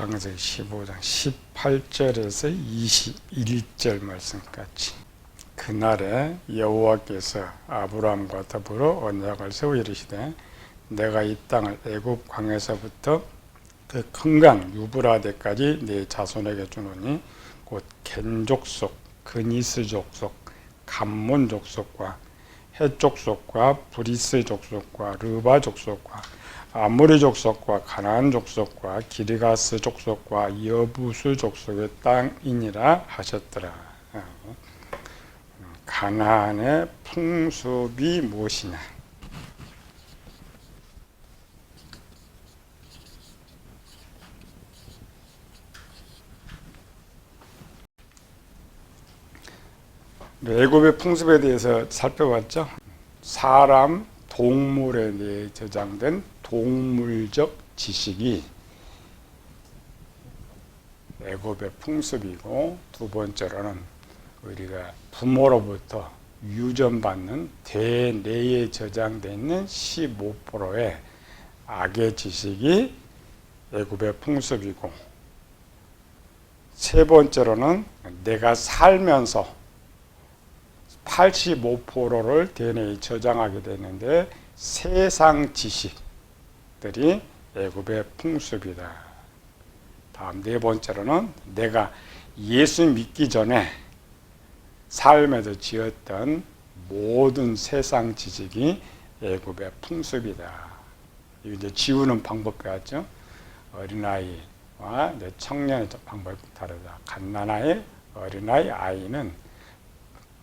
창세기 15장 18절에서 21절 말씀까지. 그날에 여호와께서 아브라함과 더불어 언약을 세워 이르시되 내가 이 땅을 애굽 광야에서부터 그 큰 강 유브라데까지 네 자손에게 주노니 곧 겐 족속, 그니스 족속, 감몬 족속과 헷 족속과 브리스 족속과 르바 족속과 아모리 족속과 가나안 족속과 기르가스 족속과 여부수 족속의 땅이니라 하셨더라. 가나안의 풍습이 무엇이냐? 애굽의 풍습에 대해서 살펴봤죠. 사람, 동물에 대해 저장된 동물적 지식이 애굽의 풍습이고, 두 번째로는 우리가 부모로부터 유전받는 대뇌에 저장되어 있는 15%의 악의 지식이 애굽의 풍습이고, 세 번째로는 내가 살면서 85%를 대뇌에 저장하게 되는데 세상 지식들이 애굽의 풍습이다. 다음 네 번째로는 내가 예수 믿기 전에 삶에서 지었던 모든 세상 지식이 애굽의 풍습이다. 이제 지우는 방법 배웠죠. 어린아이와 청년의 방법이 다르다. 갓난아이, 어린아이, 아이는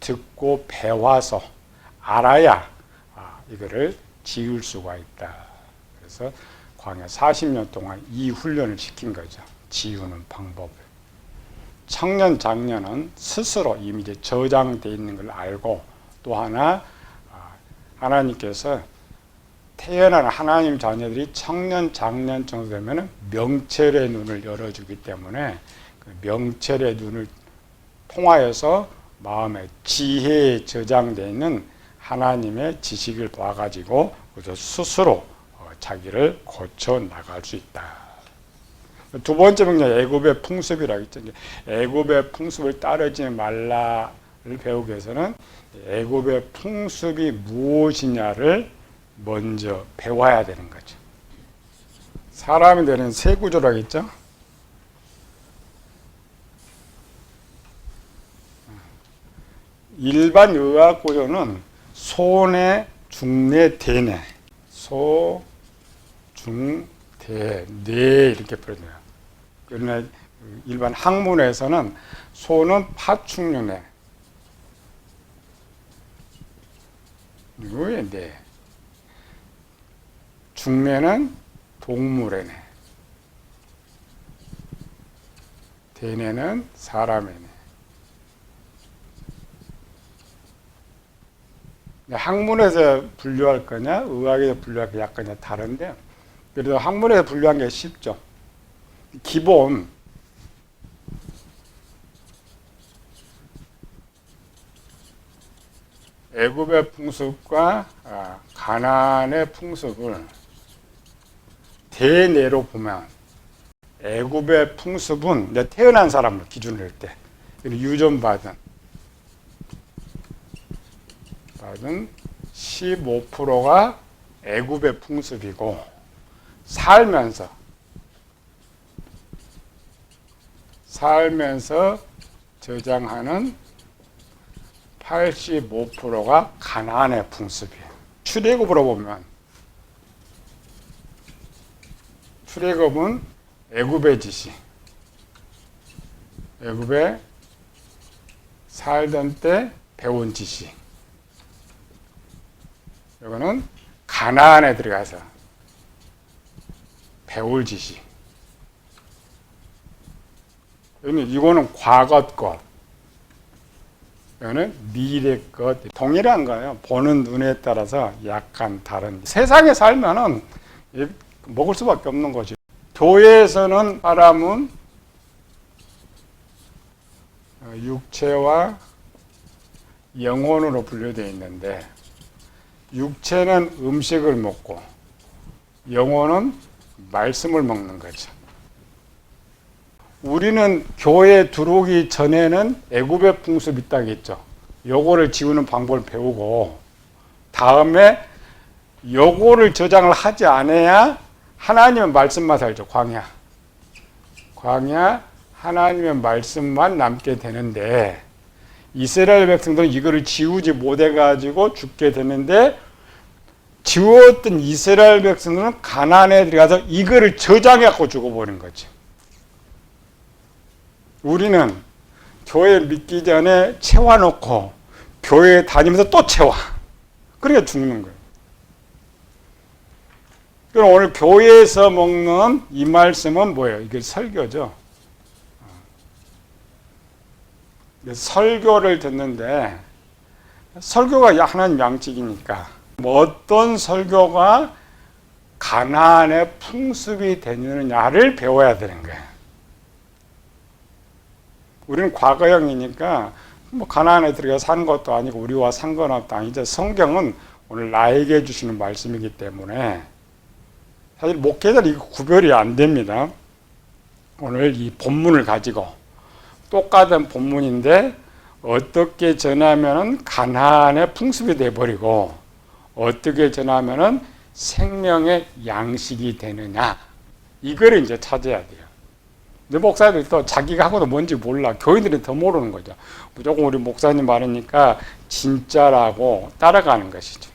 듣고 배워서 알아야 이거를 지울 수가 있다. 그래서 광야 40년 동안 이 훈련을 시킨 거죠. 지우는 방법을. 청년 장년은 스스로 이미 이제 저장되어 있는 걸 알고, 또 하나 하나님께서 태어난 하나님 자녀들이 청년 장년 정도 되면 명철의 눈을 열어주기 때문에 그 명철의 눈을 통하여서 마음의 지혜에 저장되어 있는 하나님의 지식을 봐가지고 스스로 자기를 고쳐 나갈 수 있다. 두 번째 명령 애굽의 풍습이라고 했죠. 애굽의 풍습을 따르지 말라를 배우기 위해서는 애굽의 풍습이 무엇이냐를 먼저 배워야 되는 거죠. 사람이 되는 세 구조라고 했죠. 일반 의학 구조는 소뇌, 중뇌, 대뇌, 소, 중, 대, 뇌 이렇게 표현해요. 그러나 일반 학문에서는 소는 파충류뇌, 그리고 뇌, 중뇌는 동물의 뇌, 대뇌는 사람의 뇌. 학문에서 분류할 거냐, 의학에서 분류할 거냐 약간 다른데, 그래도 학문에서 분류한 게 쉽죠. 기본 애굽의 풍습과 가나안의 풍습을 대뇌로 보면, 애굽의 풍습은 태어난 사람을 기준으로 할 때 유전받은 15%가 애굽의 풍습이고, 살면서 저장하는 85%가 가나안의 풍습이에요. 출애굽으로 보면, 출애굽은 애굽의 지식, 애굽에 살던 때 배운 지식, 이거는 가나안에 들어가서 배울 지식. 이거는 과거 것, 이거는 미래 것. 동일한 거예요. 보는 눈에 따라서 약간 다른. 세상에 살면은 먹을 수밖에 없는 거지. 교회에서는 사람은 육체와 영혼으로 분류되어 있는데, 육체는 음식을 먹고 영혼은 말씀을 먹는 거죠. 우리는 교회에 들어오기 전에는 애굽의 풍습이 있다겠죠. 요거를 지우는 방법을 배우고 다음에 요거를 저장을 하지 않아야 하나님의 말씀만 살죠. 광야 하나님의 말씀만 남게 되는데 이스라엘 백성들은 이거를 지우지 못해가지고 죽게 되는데 지웠던 이스라엘 백성들은 가나안에 들어가서 이거를 저장해갖고 죽어버린 거지. 우리는 교회 믿기 전에 채워놓고 교회 다니면서 또 채워. 그러니까 죽는 거예요. 그럼 오늘 교회에서 먹는 이 말씀은 뭐예요? 이게 설교죠. 설교를 듣는데 설교가 하나님 양식이니까 어떤 설교가 가나안의 풍습이 되느냐를 배워야 되는 거예요. 우리는 과거형이니까 뭐 가나안에 들어가 사는 것도 아니고 우리와 상관없다. 이제 성경은 오늘 나에게 주시는 말씀이기 때문에 사실 목회자는 이거 구별이 안 됩니다. 오늘 이 본문을 가지고 똑같은 본문인데 어떻게 전하면은 가나안의 풍습이 돼버리고 어떻게 전하면은 생명의 양식이 되느냐 이거를 이제 찾아야 돼요. 근데 목사들도 자기가 하고도 뭔지 몰라. 교인들이 더 모르는 거죠. 무조건 우리 목사님 말하니까 진짜라고 따라가는 것이죠.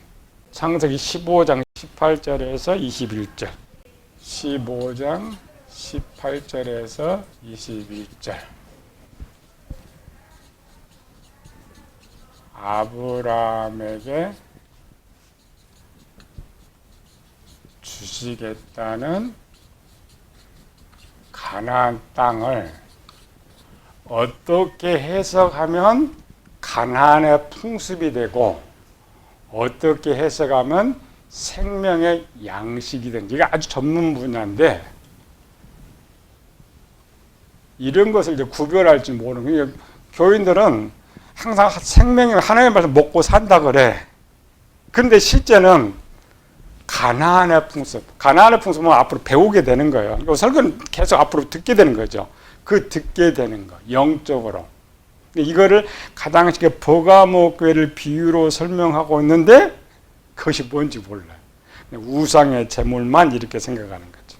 창세기 15장 18절에서 21절 15장 18절에서 21절 아브라함에게 주시겠다는 가나안 땅을 어떻게 해석하면 가나안의 풍습이 되고 어떻게 해석하면 생명의 양식이 되는지 이게 아주 전문 분야인데 이런 것을 이제 구별할 줄 모르는 거예요. 교인들은 항상 생명의 하나님의 말씀 먹고 산다 그래. 근데 실제는 가나안의 풍습은 앞으로 배우게 되는 거예요. 이 설교는 계속 앞으로 듣게 되는 거죠. 그 듣게 되는 거, 영적으로. 이거를 가장 쉽게 버가모 교회를 비유로 설명하고 있는데 그것이 뭔지 몰라요. 우상의 제물만 이렇게 생각하는 거죠.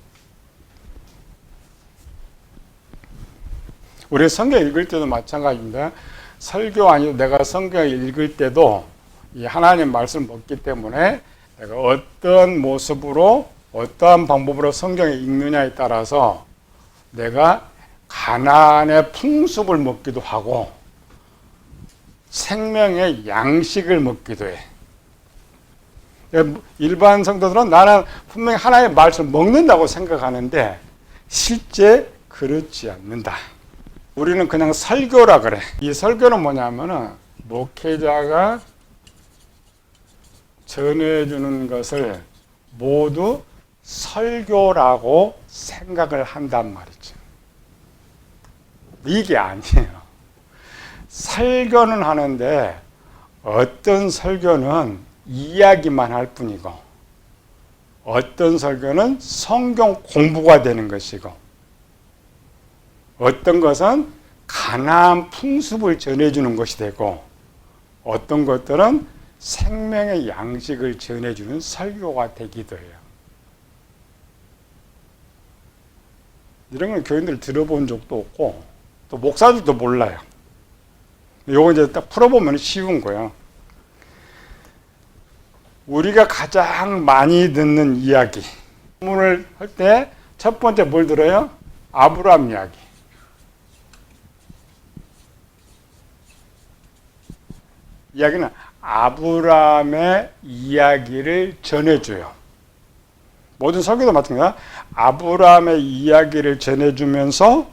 우리 성경 읽을 때도 마찬가지입니다. 설교 아니고 내가 성경을 읽을 때도 이 하나님 말씀을 먹기 때문에 내가 어떤 모습으로 어떠한 방법으로 성경을 읽느냐에 따라서 내가 가나안의 풍습을 먹기도 하고 생명의 양식을 먹기도 해. 일반 성도들은 나는 분명히 하나님의 말씀을 먹는다고 생각하는데 실제 그렇지 않는다. 우리는 그냥 설교라 그래. 이 설교는 뭐냐면은 목회자가 전해주는 것을 모두 설교라고 생각을 한단 말이죠. 이게 아니에요. 설교는 하는데 어떤 설교는 이야기만 할 뿐이고 어떤 설교는 성경 공부가 되는 것이고 어떤 것은 가나안 풍습을 전해주는 것이 되고 어떤 것들은 생명의 양식을 전해주는 설교가 되기도 해요. 이런 건 교인들 들어본 적도 없고 또 목사들도 몰라요. 요거 이제 딱 풀어보면 쉬운 거예요. 우리가 가장 많이 듣는 이야기. 본문을 할 때 첫 번째 뭘 들어요? 아브라함 이야기. 이야기는 아브라함의 이야기를 전해줘요. 모든 설교도 마찬가지야. 아브라함의 이야기를 전해주면서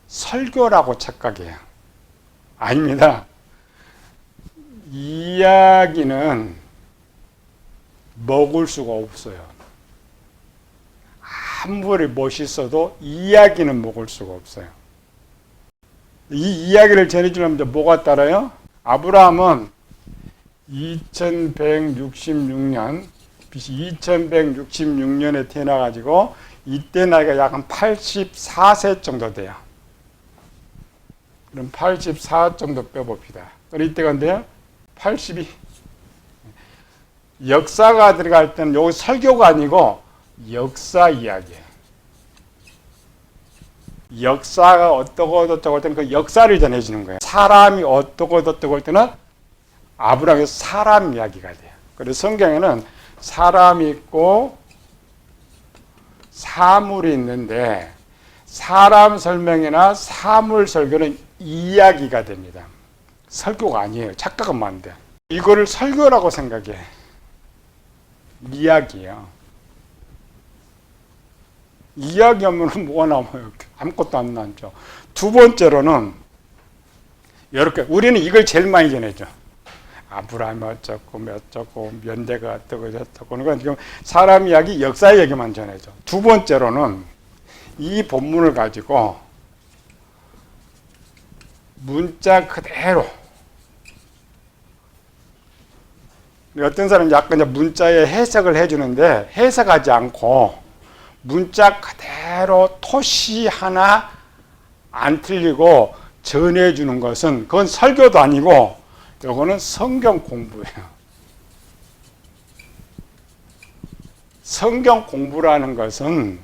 설교라고 착각해요. 아닙니다. 이야기는 먹을 수가 없어요. 아무리 멋있어도 이야기는 먹을 수가 없어요. 이 이야기를 전해주려면 이제 뭐가 따라요? 아브라함은 2166년, BC 2166년에 태어나가지고 이때 나이가 약 한 84세 정도 돼요. 그럼 84 정도 빼봅시다. 그럼 이때가 언제요? 82. 역사가 들어갈 때는 여기 설교가 아니고 역사 이야기예요. 역사가 어떠고 어떠고 할 때는 그 역사를 전해주는 거예요. 사람이 어떠고 어떠고 할 때는 아브라함의 사람 이야기가 돼요. 그래서 성경에는 사람이 있고 사물이 있는데 사람 설명이나 사물 설교는 이야기가 됩니다. 설교가 아니에요. 착각하면 안 돼. 이거를 설교라고 생각해. 이야기예요. 이야기하면 뭐가 남아요? 아무것도 안 남죠. 두 번째로는 이렇게 우리는 이걸 제일 많이 전해줘. 아브라함이 어쩌고 어쩌고 면대가 어쩌고 저쩌고 그러니까 지금 사람 이야기, 역사 얘기만 전해줘. 두 번째로는 이 본문을 가지고 문자 그대로 어떤 사람은 약간 이제 문자에 해석을 해주는데 해석하지 않고 문자 그대로 토시 하나 안 틀리고 전해주는 것은 그건 설교도 아니고 이거는 성경 공부예요. 성경 공부라는 것은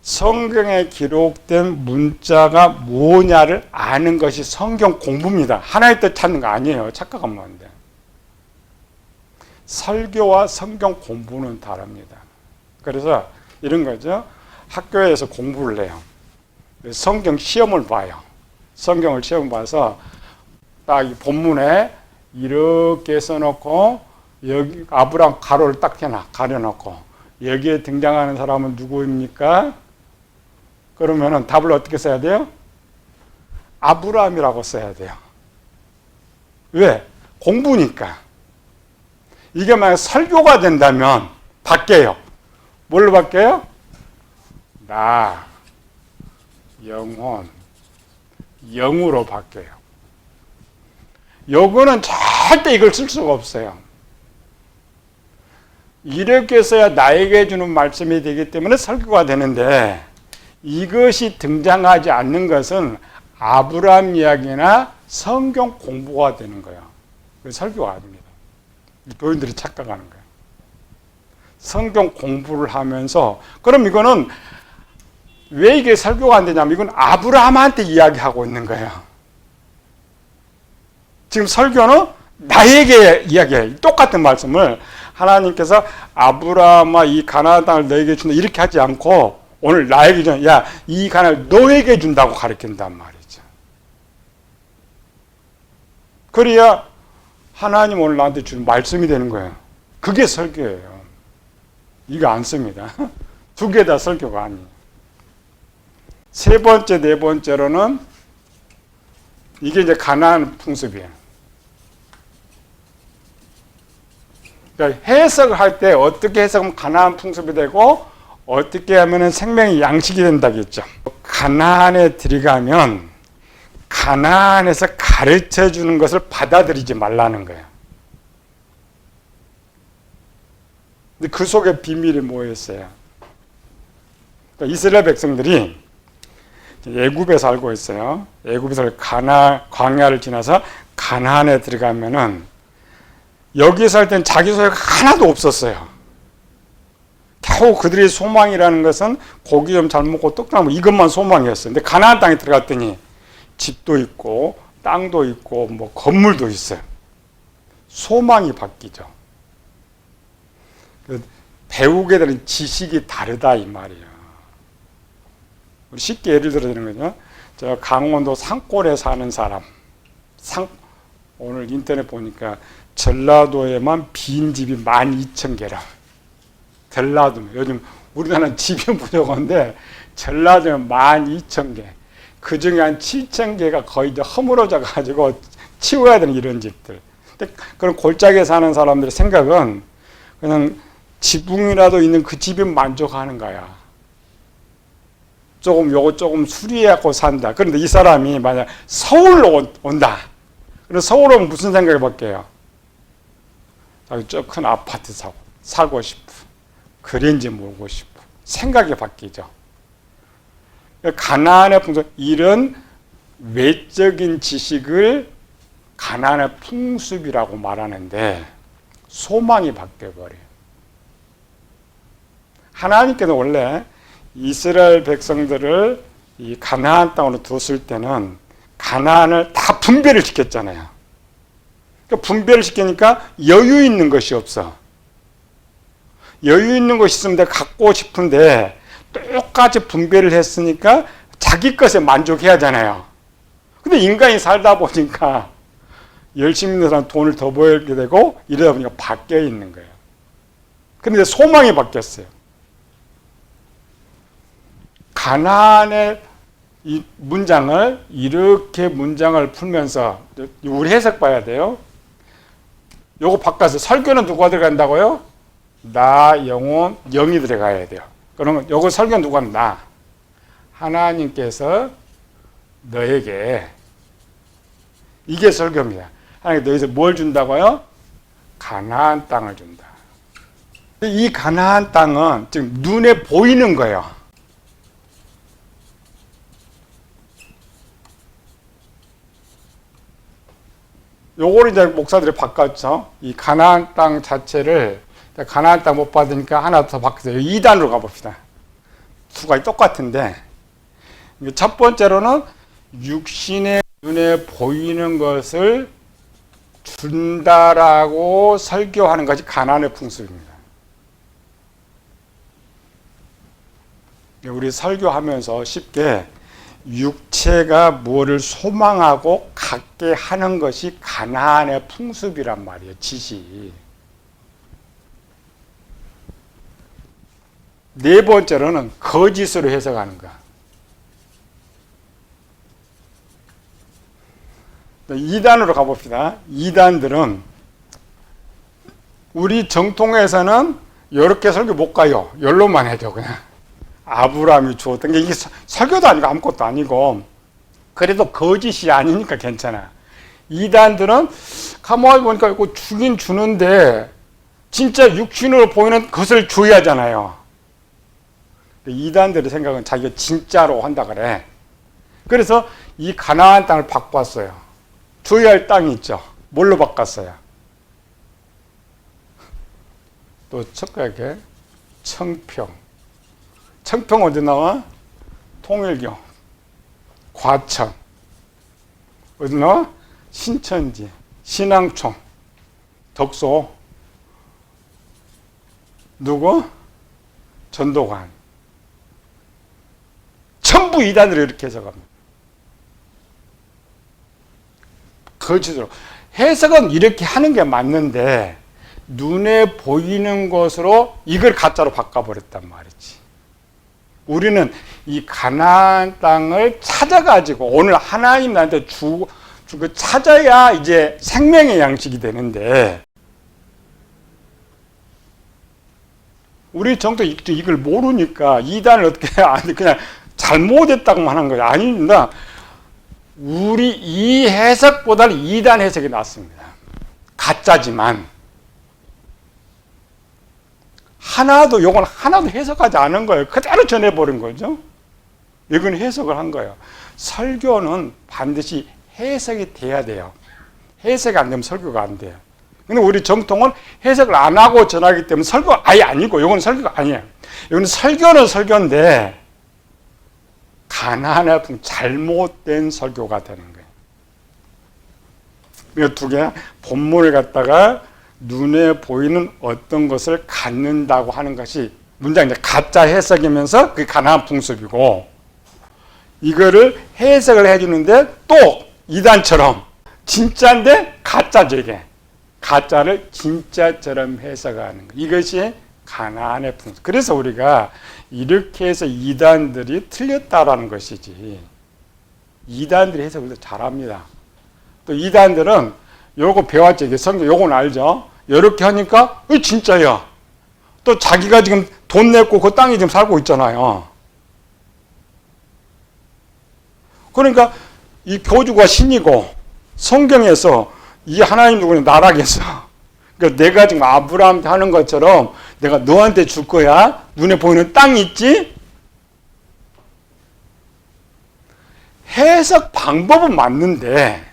성경에 기록된 문자가 뭐냐를 아는 것이 성경 공부입니다. 하나의 뜻 찾는 거 아니에요. 착각하면 안 돼요. 설교와 성경 공부는 다릅니다. 그래서 이런 거죠. 학교에서 공부를 해요. 성경 시험을 봐요. 성경을 시험 봐서 딱 이 본문에 이렇게 써놓고 여기 아브라함 가로를 딱 해놔 가려놓고 여기에 등장하는 사람은 누구입니까? 그러면은 답을 어떻게 써야 돼요? 아브라함이라고 써야 돼요. 왜? 공부니까. 이게 만약 설교가 된다면 바뀌어요. 뭘로 바뀌어요? 나, 영혼, 영으로 바뀌어요. 요거는 절대 이걸 쓸 수가 없어요. 이렇게 써야 나에게 주는 말씀이 되기 때문에 설교가 되는데 이것이 등장하지 않는 것은 아브라함 이야기나 성경 공부가 되는 거예요. 설교가 아닙니다. 교인들이 착각하는 거예요. 성경 공부를 하면서 그럼 이거는 왜 이게 설교가 안 되냐면 이건 아브라함한테 이야기하고 있는 거예요. 지금 설교는 나에게 이야기해요. 똑같은 말씀을 하나님께서 아브라함아 이 가나안 땅을 너에게 준다 이렇게 하지 않고 오늘 나에게 준 야 이 가나안을 너에게 준다고 가르친단 말이죠. 그래야 하나님 오늘 나한테 주는 말씀이 되는 거예요. 그게 설교예요. 이거 안 씁니다. 두 개 다 설교가 아니에요. 세 번째, 네 번째로는 이게 이제 가나안 풍습이에요. 그러니까 해석을 할 때 어떻게 해석하면 가나안 풍습이 되고 어떻게 하면 생명의 양식이 된다겠죠. 가나안에 들어가면 가나안에서 가르쳐 주는 것을 받아들이지 말라는 거예요. 근데 그 속에 비밀이 뭐였어요? 그러니까 이스라엘 백성들이 애굽에 살고 있어요. 애굽에서 광야를 지나서 가나안에 들어가면은 여기에 살 때는 자기 소유가 하나도 없었어요. 겨우 그들의 소망이라는 것은 고기 좀 잘 먹고 떡 잘 먹고 이것만 소망이었어요. 근데 가나안 땅에 들어갔더니 집도 있고 땅도 있고 뭐 건물도 있어요. 소망이 바뀌죠. 배우게 되는 지식이 다르다 이 말이에요. 쉽게 예를 들어 드리는 거죠. 저 강원도 산골에 사는 사람, 오늘 인터넷 보니까 전라도에만 빈 집이 12,000개라. 전라도 요즘 우리나라는 집이 부족한데 전라도에 12,000개. 그 중에 한 7,000개가 거의 이제 허물어져 가지고 치워야 되는 이런 집들. 근데 그런 골짜기에 사는 사람들의 생각은 그냥 지붕이라도 있는 그 집에 만족하는 거야. 요거 조금 수리해갖고 산다. 그런데 이 사람이 만약 서울로 온다. 그럼 서울 오면 무슨 생각이 바뀌어요? 저 큰 아파트 살고 싶어. 그랜지 모으고 싶어. 생각이 바뀌죠. 가나안의 풍습, 이런 외적인 지식을 가나안의 풍습이라고 말하는데 소망이 바뀌어버려요. 하나님께서 원래 이스라엘 백성들을 이 가나안 땅으로 뒀을 때는 가나안을 다 분배를 시켰잖아요. 그러니까 분배를 시키니까 여유 있는 것이 없어. 여유 있는 것이 있으면 내가 갖고 싶은데 똑같이 분배를 했으니까 자기 것에 만족해야 하잖아요. 근데 인간이 살다 보니까 열심히 있는 사람 돈을 더 벌게 되고 이러다 보니까 바뀌어 있는 거예요. 그런데 소망이 바뀌었어요. 가나안의 이 문장을 이렇게 문장을 풀면서 우리 해석 봐야 돼요. 요거 바꿔서 설교는 누가 들어간다고요? 나, 영혼, 영이 들어가야 돼요. 그러면 요거 설교 누가 나? 하나님께서 너에게 이게 설교입니다. 하나님 너에게 뭘 준다고요? 가나안 땅을 준다. 이 가나안 땅은 지금 눈에 보이는 거예요. 요거를 이제 목사들이 바꿨죠. 이 가나안 땅 자체를 가나안 땅 못 받으니까 하나 더 바뀌었어요. 2단으로 가봅시다. 수가 똑같은데 첫 번째로는 육신의 눈에 보이는 것을 준다라고 설교하는 것이 가나안의 풍습입니다. 우리 설교하면서 쉽게 육체가 무엇을 소망하고 갖게 하는 것이 가나안의 풍습이란 말이에요. 지시. 네 번째로는 거짓으로 해석하는 거. 2단으로 가봅시다. 2단들은 우리 정통에서는 이렇게 설교 못 가요. 열로만 해줘 그냥. 아브라함이 주었던 게 이게 설교도 아니고 아무것도 아니고 그래도 거짓이 아니니까 괜찮아. 이단들은 가만히 보니까 이거 주긴 주는데 진짜 육신으로 보이는 것을 줘야 하잖아요. 이단들의 생각은 자기가 진짜로 한다 그래. 그래서 이 가나안 땅을 바꿨어요. 줘야 할 땅이 있죠. 뭘로 바꿨어요? 또 척하게 청평. 청평 어디 나와? 통일교, 과천, 어디 나와? 신천지, 신앙촌, 덕소, 누구? 전도관. 전부 이단으로 이렇게 해석합니다. 거짓으로. 해석은 이렇게 하는 게 맞는데 눈에 보이는 것으로 이걸 가짜로 바꿔버렸단 말이지. 우리는 이 가나안 땅을 찾아가지고 오늘 하나님 나한테 주고 찾아야 이제 생명의 양식이 되는데 우리 정도 이걸 모르니까 이단을 어떻게 그냥 잘못했다고만 하는 거예요. 아닙니다. 우리 이 해석보다는 이단 해석이 낫습니다. 가짜지만 요건 하나도 해석하지 않은 거예요. 그대로 전해버린 거죠. 이건 해석을 한 거예요. 설교는 반드시 해석이 돼야 돼요. 해석이 안 되면 설교가 안 돼요. 근데 우리 정통은 해석을 안 하고 전하기 때문에 설교가 아예 아니고, 이건 설교가 아니에요. 이건 설교는 설교인데, 가나안의 잘못된 설교가 되는 거예요. 이 두 개, 본문을 갖다가 눈에 보이는 어떤 것을 갖는다고 하는 것이 문장 이제 가짜 해석이면서 그게 가나안 풍습이고, 이거를 해석을 해주는데 또 이단처럼 진짜인데 가짜죠. 이게 가짜를 진짜처럼 해석하는 것, 이것이 가나안의 풍습. 그래서 우리가 이렇게 해서 이단들이 틀렸다라는 것이지, 이단들이 해석을 더 잘합니다. 또 이단들은 요거 배웠죠. 이게 성경 요건 알죠? 이렇게 하니까 진짜야. 또 자기가 지금 돈 냈고 그 땅에 지금 살고 있잖아요. 그러니까 이 교주가 신이고 성경에서 이 하나님 누구는 나라겠어. 그러니까 내가 지금 아브라함한테 하는 것처럼 내가 너한테 줄 거야. 눈에 보이는 땅이 있지? 해석 방법은 맞는데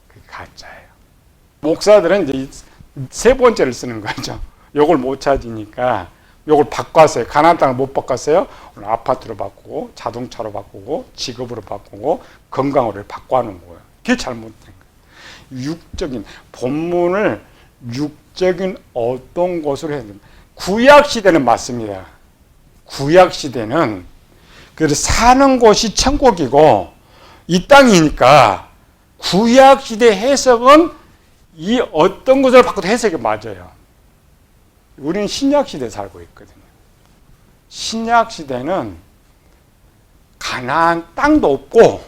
그게 가짜예요. 목사들은 이제 세 번째를 쓰는 거죠. 요걸 못 찾으니까 요걸 바꿨어요. 가나안 땅을 못 바꿨어요. 오늘 아파트로 바꾸고 자동차로 바꾸고 직업으로 바꾸고 건강으로 바꿔놓은 거예요. 그게 잘못된 거예요. 육적인 본문을 육적인 어떤 것으로 해야 됩니다. 구약 시대는 맞습니다. 구약 시대는 그래서 사는 곳이 천국이고 이 땅이니까 구약 시대 해석은 이 어떤 것을 바꿔도 해석이 맞아요. 우리는 신약 시대에 살고 있거든요. 신약 시대는 가나안 땅도 없고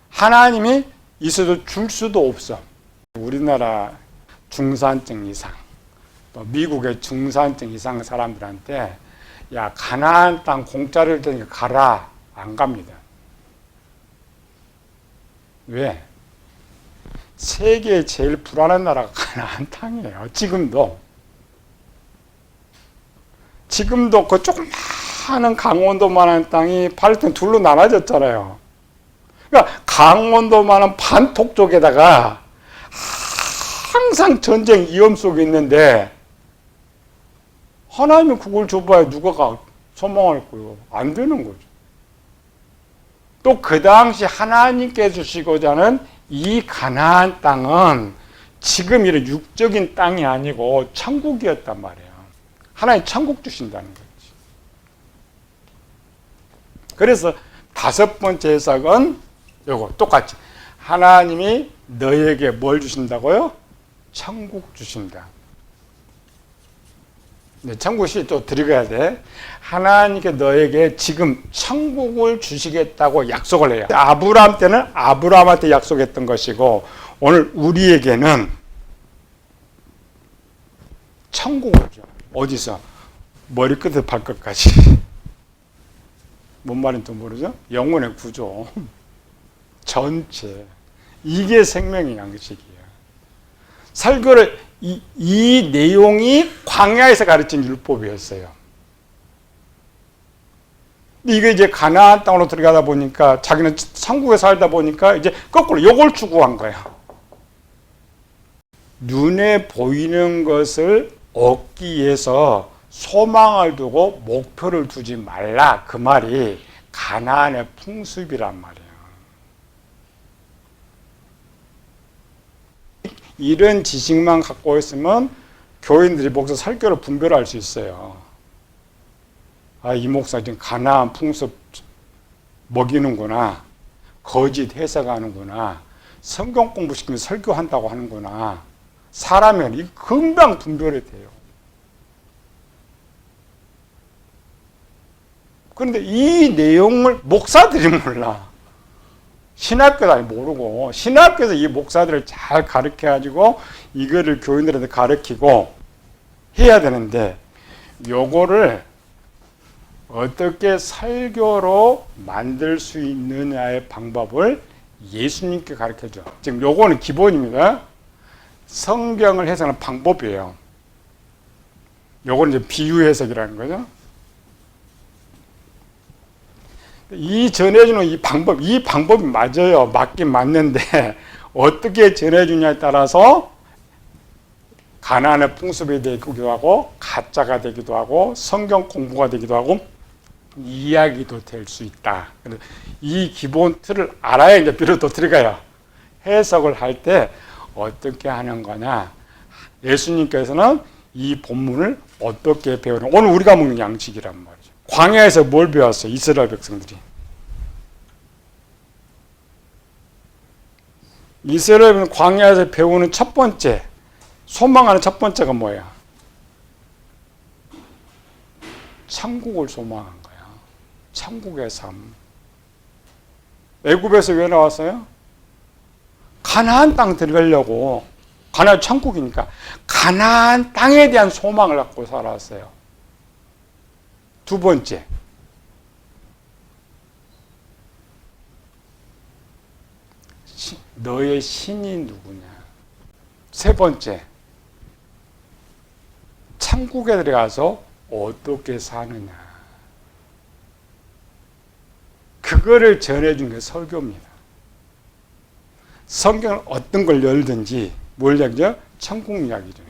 하나님이 있어도 줄 수도 없어. 우리나라 중산층 이상, 또 미국의 중산층 이상 사람들한테 야 가나안 땅 공짜를 테니까 가라 안 갑니다. 왜? 세계에 제일 불안한 나라가 가나안 땅이에요. 지금도 그 조그마한 강원도만한 땅이 팔레스타인 둘로 나눠졌잖아요. 그러니까 강원도만한 반토 쪽에다가 항상 전쟁 위험 속에 있는데 하나님이 그걸 줘봐야 누가 소망할 거예요. 안 되는 거죠. 또 그 당시 하나님께 주시고자 하는 이 가나안 땅은 지금 이런 육적인 땅이 아니고 천국이었단 말이에요. 하나님 천국 주신다는 거지. 그래서 다섯 번째 해석은 요거 똑같이 하나님이 너에게 뭘 주신다고요? 천국 주신다. 네, 천국이 또 들어가야 돼. 하나님께 너에게 지금 천국을 주시겠다고 약속을 해요. 아브라함 때는 아브라함한테 약속했던 것이고 오늘 우리에게는 천국을 줘. 어디서? 머리끝에서 발끝까지. 뭔 말인지 모르죠? 영혼의 구조. 전체. 이게 생명의 양식이에요. 설교를 이 내용이 광야에서 가르친 율법이었어요. 이게 이제 가나안 땅으로 들어가다 보니까 자기는 천국에 살다 보니까 이제 거꾸로 요걸 추구한 거예요. 눈에 보이는 것을 얻기 위해서 소망을 두고 목표를 두지 말라. 그 말이 가나안의 풍습이란 말이에요. 이런 지식만 갖고 있으면 교인들이 목사 설교를 분별할 수 있어요. 아, 이 목사 지금 가나안 풍습 먹이는구나. 거짓 해석하는구나. 성경 공부시키면서 설교한다고 하는구나. 사람은 이 금방 분별이 돼요. 그런데 이 내용을 목사들이 몰라. 신학교도 아니 모르고 신학교에서 이 목사들을 잘 가르쳐가지고 이거를 교인들한테 가르치고 해야 되는데 요거를 어떻게 설교로 만들 수 있느냐의 방법을 예수님께 가르쳐줘. 지금 요거는 기본입니다. 성경을 해석하는 방법이에요. 요거는 이제 비유 해석이라는 거죠. 이 전해주는 이 방법이 맞아요. 맞긴 맞는데 어떻게 전해주냐에 따라서 가나안의 풍습이 되기도 하고 가짜가 되기도 하고 성경 공부가 되기도 하고 이야기도 될 수 있다. 이 기본 틀을 알아야 이제 비로소 들어가요. 해석을 할 때 어떻게 하는 거냐. 예수님께서는 이 본문을 어떻게 배우는 오늘 우리가 먹는 양식이란 말이에요. 광야에서 뭘 배웠어요? 이스라엘 백성들이. 이스라엘은 광야에서 배우는 첫 번째, 소망하는 첫 번째가 뭐예요? 천국을 소망한 거야. 천국의 삶. 애굽에서 왜 나왔어요? 가나안 땅 들어가려고. 가나안 천국이니까 가나안 땅에 대한 소망을 갖고 살았어요. 두 번째, 너의 신이 누구냐. 세 번째, 천국에 들어가서 어떻게 사느냐. 그거를 전해준 게 설교입니다. 성경은 어떤 걸 열든지 뭘 이야기죠? 천국 이야기죠.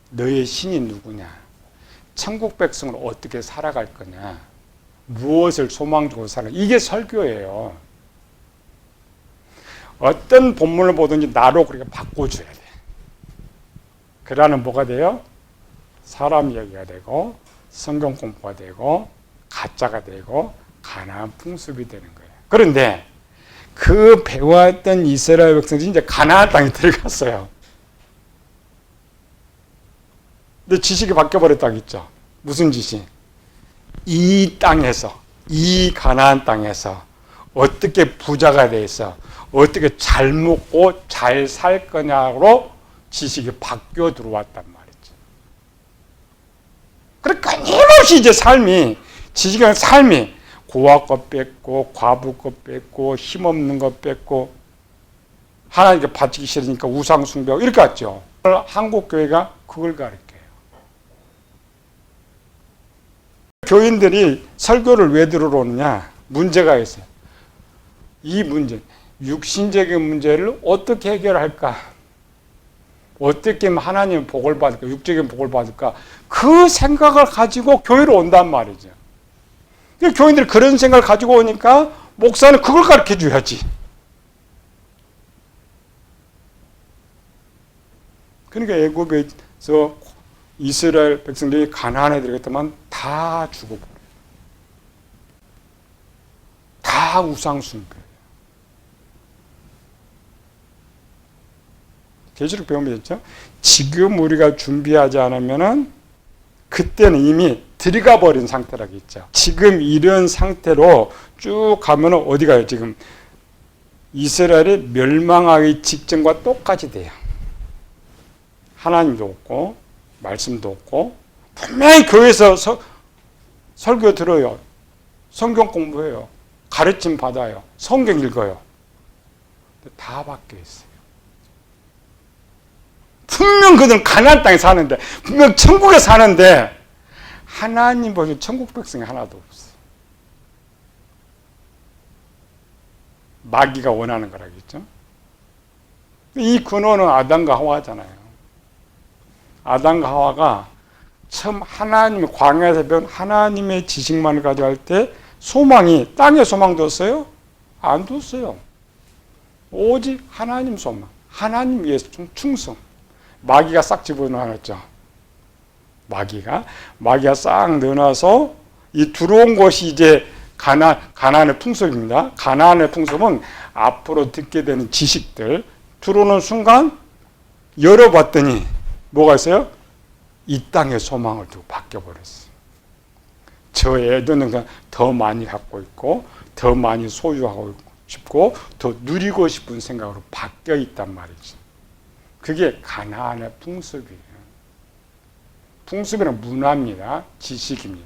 너의 신이 누구냐? 천국 백성을 어떻게 살아갈 거냐? 무엇을 소망 두고 살아? 이게 설교예요. 어떤 본문을 보든지 나로 그렇게 바꿔줘야 돼. 그러면 뭐가 돼요? 사람 이야기가 되고 성경 공부가 되고 가짜가 되고 가나안 풍습이 되는 거예요. 그런데 그 배워왔던 이스라엘 백성들이 이제 가나안 땅에 들어갔어요. 근데 지식이 바뀌어버렸다고 했죠. 무슨 지식? 이 땅에서, 이 가나안 땅에서 어떻게 부자가 돼서 어떻게 잘 먹고 잘 살 거냐로 지식이 바뀌어 들어왔단 말이죠. 그러니까 끊임없이 이제 지식은 삶이 고아 것 뺏고 과부 것 뺏고 힘없는 것 뺏고 하나님께 바치기 싫으니까 우상 숭배하고 이렇게 왔죠. 한국 교회가 그걸 가르쳐요. 교인들이 설교를 왜 들어오느냐? 문제가 있어요. 이 문제, 육신적인 문제를 어떻게 해결할까? 어떻게 하면 하나님의 복을 받을까? 육적인 복을 받을까? 그 생각을 가지고 교회로 온단 말이죠. 교인들이 그런 생각을 가지고 오니까 목사는 그걸 가르쳐 줘야지. 그러니까 애굽에서 이스라엘 백성들이 가나안에 들어갔다만 다 죽어버려요. 다 우상숭배예요. 계시록 배우면 있죠. 지금 우리가 준비하지 않으면은 그때는 이미 들어가 버린 상태라고 있죠. 지금 이런 상태로 쭉 가면은 어디 가요? 지금 이스라엘이 멸망하기 직전과 똑같이 돼요. 하나님도 없고 말씀도 없고 분명히 교회에서 설교 들어요. 성경 공부해요. 가르침 받아요. 성경 읽어요. 근데 다 바뀌어 있어요. 분명 그들은 가나안 땅에 사는데 분명 천국에 사는데 하나님 보시는 천국 백성이 하나도 없어요. 마귀가 원하는 거라겠죠. 이 근원은 아담과 하와잖아요. 아담과 하와가 처음 하나님 광야에서 배운 하나님의 지식만을 가져갈 때 소망이 땅에 소망 뒀어요? 안 뒀어요. 오직 하나님 소망, 하나님 위해서 충성. 마귀가 싹 집어넣어놨죠. 마귀가 싹 넣어놔서 이 들어온 것이 이제 가나안의 풍습입니다. 가나안의 풍습은 앞으로 듣게 되는 지식들 들어오는 순간 열어봤더니 뭐가 있어요? 이 땅의 소망을 두고 바뀌어버렸어요. 저 애들은 더 많이 갖고 있고 더 많이 소유하고 싶고 더 누리고 싶은 생각으로 바뀌어 있단 말이죠. 그게 가나안의 풍습이에요. 풍습이란 문화입니다. 지식입니다.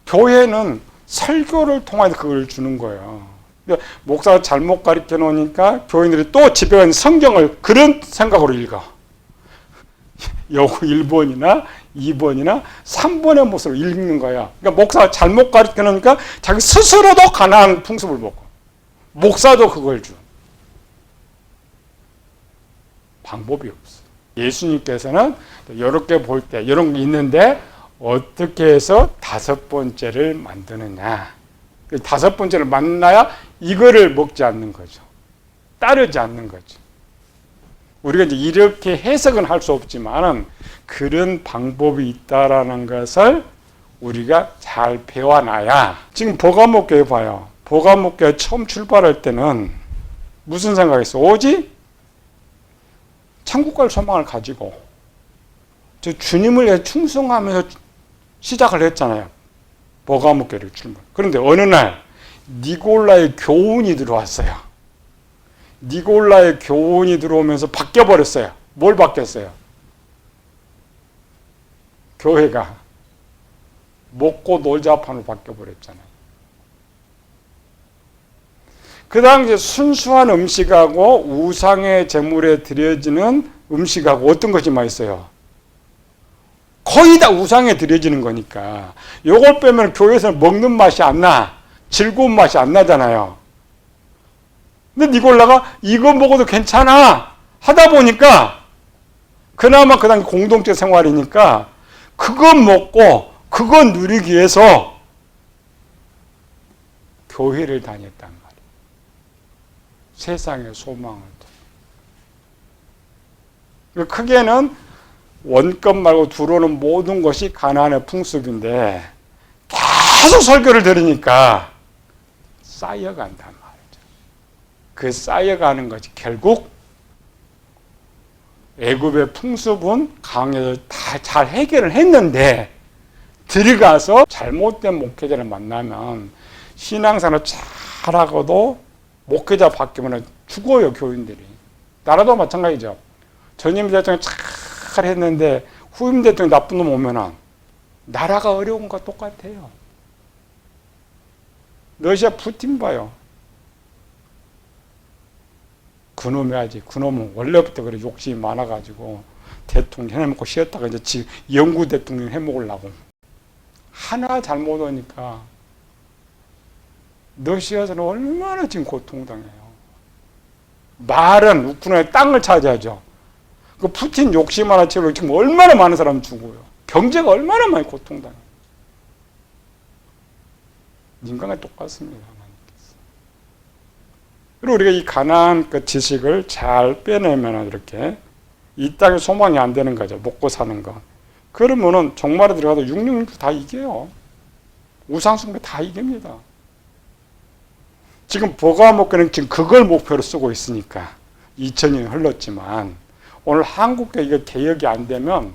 교회는 설교를 통해서 그걸 주는 거예요. 목사가 잘못 가르쳐 놓으니까 교인들이 또 집에 가서 성경을 그런 생각으로 읽어. 요거 1번이나 2번이나 3번의 모습으로 읽는 거야. 그러니까 목사가 잘못 가르쳐 놓으니까 자기 스스로도 가나안 풍습을 먹고 목사도 그걸 줘. 방법이 없어. 예수님께서는 이렇게 볼 때 이런 게 있는데 어떻게 해서 5번째를 만드느냐. 5번째를 만나야 이거를 먹지 않는 거죠. 따르지 않는 거죠. 우리가 이제 이렇게 해석은 할 수 없지만 그런 방법이 있다라는 것을 우리가 잘 배워놔야. 지금 보가목교회 봐요. 보가목교회 처음 출발할 때는 무슨 생각했어? 오직 천국 갈 소망을 가지고 저 주님을 위해 충성하면서 시작을 했잖아요. 보가목교회를 출발. 그런데 어느 날 니골라의 교훈이 들어왔어요. 니골라의 교훈이 들어오면서 바뀌어버렸어요. 뭘 바뀌었어요? 교회가 먹고 놀자판으로 바뀌어버렸잖아요. 그 당시에 순수한 음식하고 우상의 제물에 드려지는 음식하고 어떤 것이 맛있어요? 거의 다 우상에 드려지는 거니까 요걸 빼면 교회에서는 먹는 맛이 안 나. 즐거운 맛이 안 나잖아요. 근데 니골라가 이거 먹어도 괜찮아 하다 보니까 그나마 그 당시 공동체 생활이니까 그거 먹고 그거 누리기 위해서 교회를 다녔단 말이에요. 세상의 소망을. 크게는 원금 말고 들어오는 모든 것이 가나안의 풍습인데 계속 설교를 들으니까 쌓여간단 말이죠. 그 쌓여가는 것이 결국 애굽의 풍습은 강에서 다 잘 해결을 했는데 들어가서 잘못된 목회자를 만나면 신앙생활을 잘하고도 목회자 바뀌면 죽어요, 교인들이. 나라도 마찬가지죠. 전임 대통령이 잘 했는데 후임 대통령이 나쁜 놈 오면은 나라가 어려운 거 똑같아요. 러시아 푸틴 봐요. 그놈이 하지. 그놈은 원래부터 그래 욕심이 많아가지고 대통령 해먹고 쉬었다가 이제 영구 대통령 해먹으려고. 하나 잘못 오니까 러시아에서는 얼마나 지금 고통당해요. 말은 우크라이나 땅을 차지하죠. 그 푸틴 욕심 하나 채우고 지금 얼마나 많은 사람 죽어요. 경제가 얼마나 많이 고통당해요. 인간과 똑같습니다. 그리고 우리가 이 가나안 그 지식을 잘 빼내면 이렇게 이 땅에 소망이 안 되는 거죠. 먹고 사는 거. 그러면은 종말에 들어가도 666 다 이겨요. 우상숭배 다 이깁니다. 지금 보가목교는 지금 그걸 목표로 쓰고 있으니까 2000년이 흘렀지만 오늘 한국교회 이거 개혁이 안 되면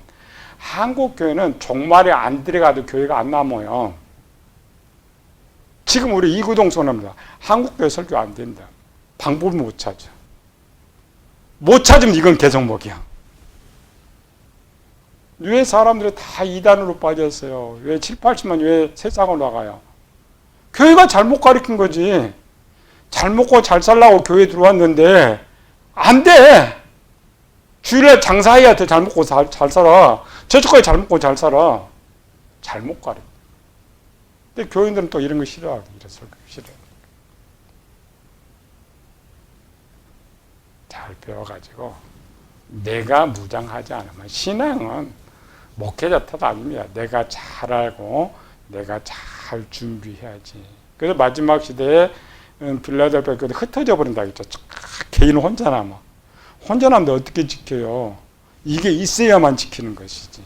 한국교회는 종말에 안 들어가도 교회가 안 남아요. 지금 우리 이구동 선언입니다. 한국교회 설교 안 된다. 방법을 못 찾아. 못 찾으면 이건 개성목이야. 왜 사람들이 다 이단으로 빠졌어요? 왜 7, 80만 왜 세상으로 나가요? 교회가 잘못 가르친 거지. 잘 먹고 잘 살라고 교회 들어왔는데 안 돼. 주일에 장사해야 돼. 잘 먹고 잘 살아. 저쪽까지 잘 먹고 잘 살아. 잘못 가르쳐. 근데 교인들은 또 이런 거 싫어하고 이래서 싫어해. 잘 배워가지고 내가 무장하지 않으면 신앙은 목회자 탓 아닙니다. 내가 잘 알고 내가 잘 준비해야지. 그래서 마지막 시대에 빌라델피아 교회 흩어져 버린다 했죠. 개인 혼자 남아. 혼자 남는데 어떻게 지켜요? 이게 있어야만 지키는 것이지.